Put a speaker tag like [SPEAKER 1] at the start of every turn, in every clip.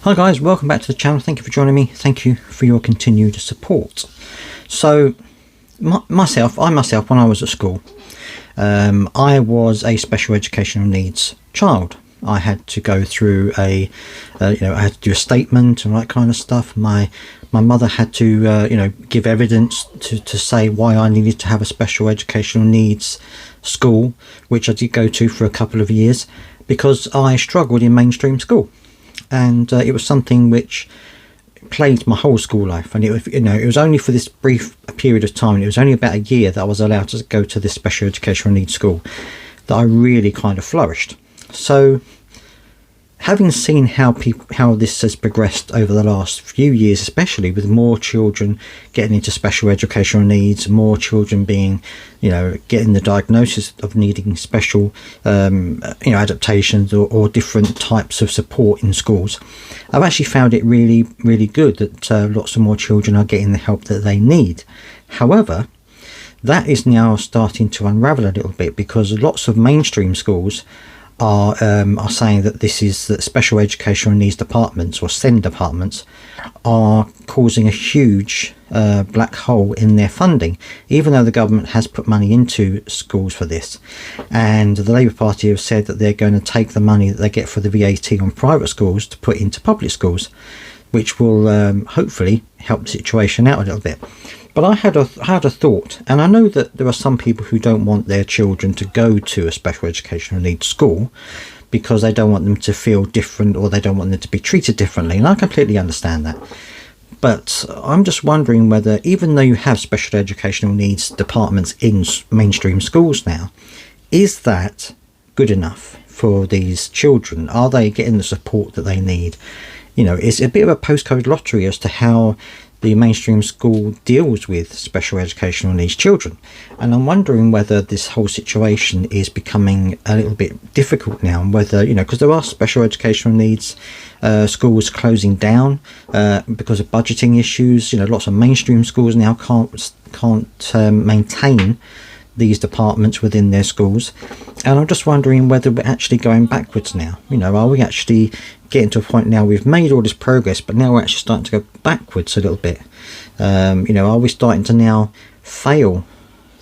[SPEAKER 1] Hi guys, welcome back to the channel. Thank you for joining me. Thank you for your continued support. So myself, when I was at school, I was a special educational needs child. I had to go through I had to do a statement and all that kind of stuff. My mother had to give evidence to say why I needed to have a special educational needs school, which I did go to for a couple of years because I struggled in mainstream school. And it was something which plagued my whole school life, and it was only for this brief period of time. It was only about a year that I was allowed to go to this special educational needs school that I really kind of flourished. So, having seen how this has progressed over the last few years, especially with more children getting into special educational needs, more children being, getting the diagnosis of needing special, adaptations or different types of support in schools, I've actually found it really, really good that lots of more children are getting the help that they need. However, that is now starting to unravel a little bit because lots of mainstream schools are saying that that special educational needs departments or SEND departments are causing a huge black hole in their funding, even though the government has put money into schools for this. And the Labour Party have said that they're going to take the money that they get for the VAT on private schools to put into public schools, which will hopefully help the situation out a little bit. But I had a thought, and I know that there are some people who don't want their children to go to a special educational needs school because they don't want them to feel different or they don't want them to be treated differently, and I completely understand that. But I'm just wondering whether, even though you have special educational needs departments in mainstream schools now, is that good enough for these children? Are they getting the support that they need? It's a bit of a postcode lottery as to how the mainstream school deals with special educational needs children, and I'm wondering whether this whole situation is becoming a little bit difficult now, and whether because there are special educational needs schools closing down because of budgeting issues. Lots of mainstream schools now can't maintain these departments within their schools, and I'm just wondering whether we're actually going backwards now. Are we actually getting to a point now we've made all this progress, but now we're actually starting to go backwards a little bit? Are we starting to now fail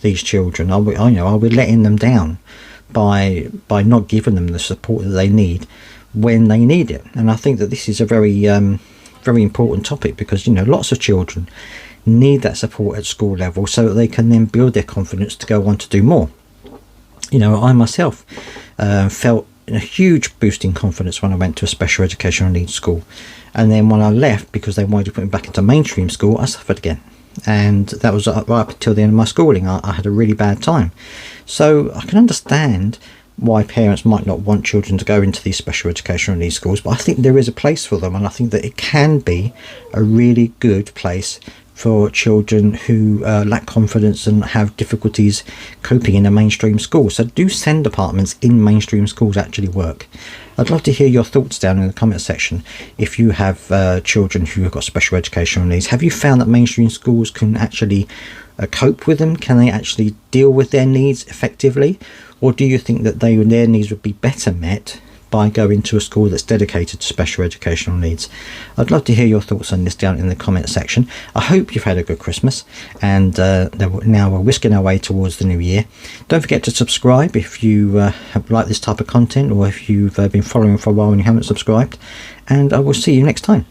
[SPEAKER 1] these children? Are we letting them down by not giving them the support that they need when they need it? And I think that this is a very very important topic because lots of children need that support at school level so that they can then build their confidence to go on to do more. I myself felt a huge boost in confidence when I went to a special educational needs school, and then when I left because they wanted to put me back into mainstream school, I suffered again, and that was right up until the end of my schooling. I had a really bad time. So I can understand why parents might not want children to go into these special educational needs schools, but I think there is a place for them, and I think that it can be a really good place for children who lack confidence and have difficulties coping in a mainstream school. So do SEND departments in mainstream schools actually work? I'd love to hear your thoughts down in the comment section. If you have children who have got special educational needs, have you found that mainstream schools can actually cope with them? Can they actually deal with their needs effectively? Or do you think that their needs would be better met by going to a school that's dedicated to special educational needs? I'd love to hear your thoughts on this down in the comment section. I hope you've had a good Christmas, and now we're whisking our way towards the new year. Don't forget to subscribe if you have liked this type of content, or if you've been following for a while and you haven't subscribed, and I will see you next time.